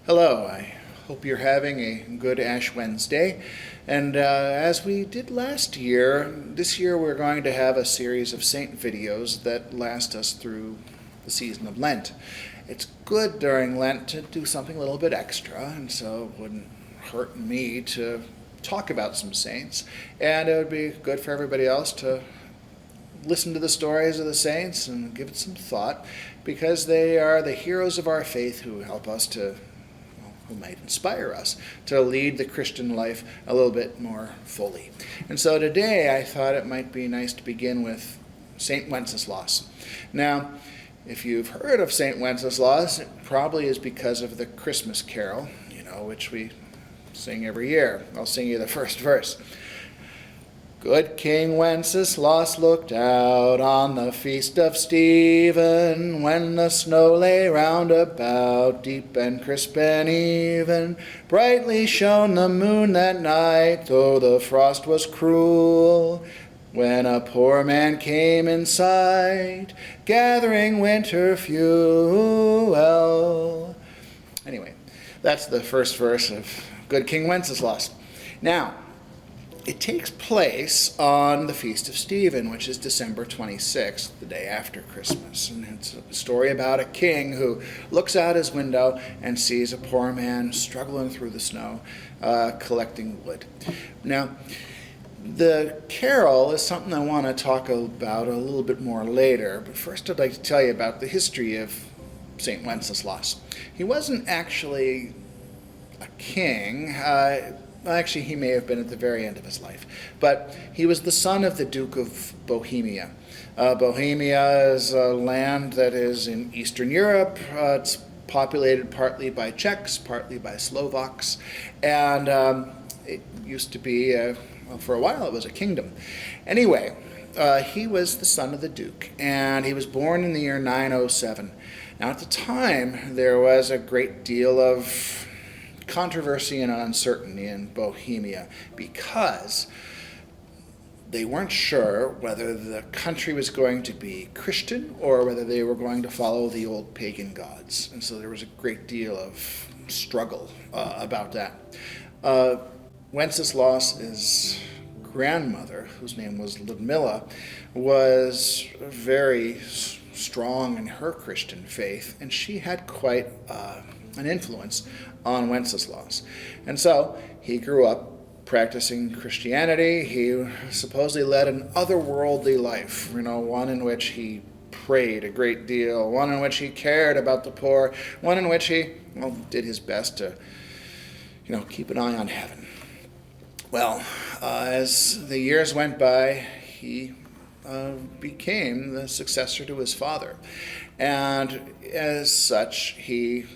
Hello, I hope you're having a good Ash Wednesday. And as we did last year, this year we're going to have a series of saint videos that last us through the season of Lent. It's good during Lent to do something a little bit extra, and so it wouldn't hurt me to talk about some saints. And it would be good for everybody else to listen to the stories of the saints and give it some thought, because they are the heroes of our faith who help us to who might inspire us to lead the Christian life a little bit more fully. And so today I thought it might be nice to begin with St. Wenceslas. Now, if you've heard of St. Wenceslas, it probably is because of the Christmas carol, which we sing every year. I'll sing you the first verse. Good King Wenceslas looked out on the feast of Stephen, when the snow lay round about, deep and crisp and even. Brightly shone the moon that night, though the frost was cruel, when a poor man came in sight, gathering winter fuel. Anyway, that's the first verse of Good King Wenceslas. Now, it takes place on the Feast of Stephen, which is December 26th, the day after Christmas. And it's a story about a king who looks out his window and sees a poor man struggling through the snow, collecting wood. Now, the carol is something I want to talk about a little bit more later, but first I'd like to tell you about the history of St. Wenceslas. He wasn't actually a king. Actually, he may have been at the very end of his life. But he was the son of the Duke of Bohemia. Bohemia is a land that is in Eastern Europe. It's populated partly by Czechs, partly by Slovaks. And it used to be, for a while, it was a kingdom. Anyway, he was the son of the Duke, and he was born in the year 907. Now, at the time, there was a great deal of controversy and uncertainty in Bohemia, because they weren't sure whether the country was going to be Christian or whether they were going to follow the old pagan gods. And so there was a great deal of struggle about that. Wenceslas's grandmother, whose name was Ludmilla, was very strong in her Christian faith, and she had quite an influence on Wenceslas. And so he grew up practicing Christianity. He supposedly led an otherworldly life, one in which he prayed a great deal, one in which he cared about the poor, one in which he did his best to keep an eye on heaven. Well, as the years went by, he became the successor to his father. And as such, he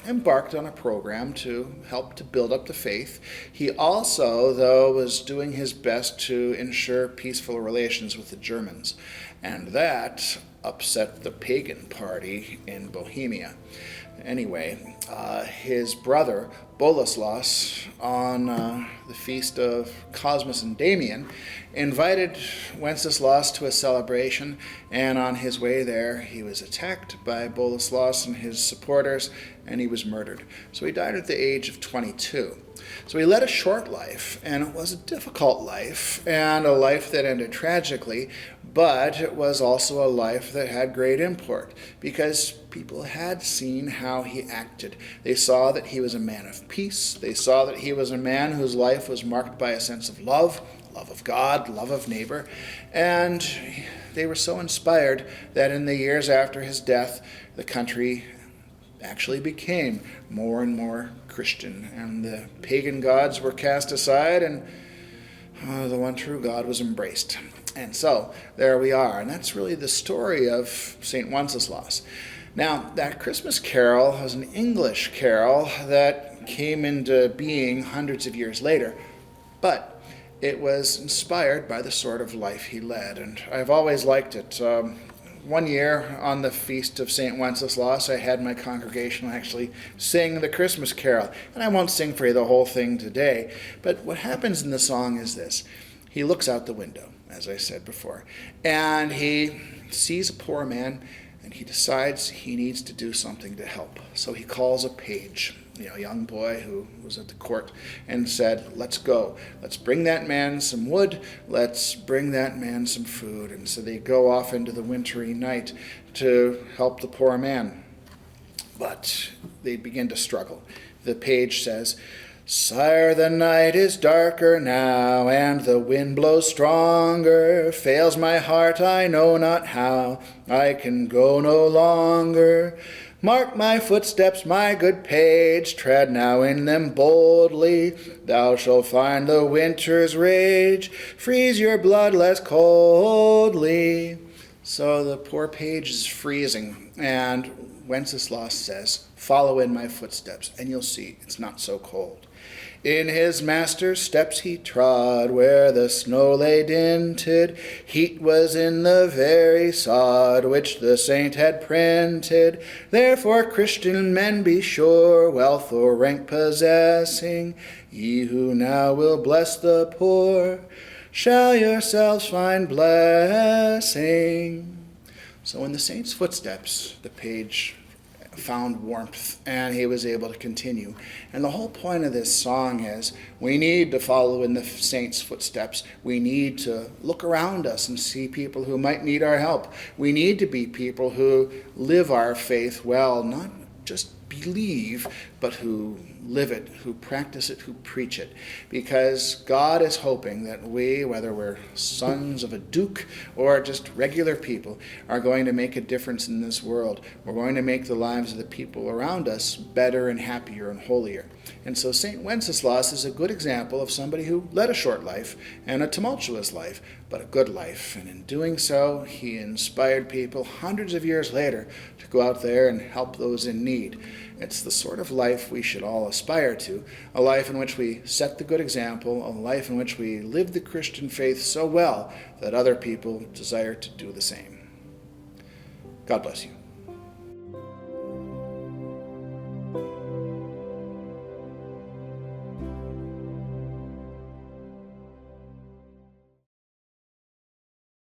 embarked on a program to help to build up the faith. He also, though, was doing his best to ensure peaceful relations with the Germans, and that upset the pagan party in Bohemia. Anyway, his brother, Boleslas, on the feast of Cosmas and Damian, invited Wenceslas to a celebration, and on his way there, he was attacked by Boleslas and his supporters, and he was murdered. So he died at the age of 22. So he led a short life, and it was a difficult life, and a life that ended tragically, but it was also a life that had great import, because people had seen how he acted. They saw that he was a man of peace. They saw that he was a man whose life was marked by a sense of love of God, love of neighbor, and they were so inspired that in the years after his death, the country actually became more and more Christian, and the pagan gods were cast aside, and the one true God was embraced. And so there we are, and that's really the story of St. Wenceslas. Now, that Christmas carol was an English carol that came into being hundreds of years later, but it was inspired by the sort of life he led, and I've always liked it. One year on the feast of St. Wenceslas, I had my congregation actually sing the Christmas carol. And I won't sing for you the whole thing today, but what happens in the song is this. He looks out the window, as I said before, and he sees a poor man And he decides he needs to do something to help. So he calls a page, a young boy who was at the court, and said, let's go. Let's bring that man some wood. Let's bring that man some food. And so they go off into the wintry night to help the poor man. But they begin to struggle. The page says, Sire, the night is darker now, and the wind blows stronger. Fails my heart, I know not how. I can go no longer. Mark my footsteps, my good page, tread now in them boldly. Thou shalt find the winter's rage, freeze your blood less coldly. So the poor page is freezing, and Wenceslas says, follow in my footsteps, and you'll see it's not so cold. In his master's steps he trod, where the snow lay dinted. Heat was in the very sod, which the saint had printed. Therefore, Christian men, be sure, wealth or rank possessing, ye who now will bless the poor, shall yourselves find blessing. So in the saint's footsteps, the page found warmth, and he was able to continue. And the whole point of this song is we need to follow in the saint's footsteps. We need to look around us and see people who might need our help. We need to be people who live our faith well, not just believe, but who live it, who practice it, who preach it. Because God is hoping that we, whether we're sons of a duke or just regular people, are going to make a difference in this world. We're going to make the lives of the people around us better and happier and holier. And so St. Wenceslas is a good example of somebody who led a short life and a tumultuous life, but a good life. And in doing so, he inspired people hundreds of years later to go out there and help those in need. It's the sort of life we should all aspire to, a life in which we set the good example, a life in which we live the Christian faith so well that other people desire to do the same. God bless you.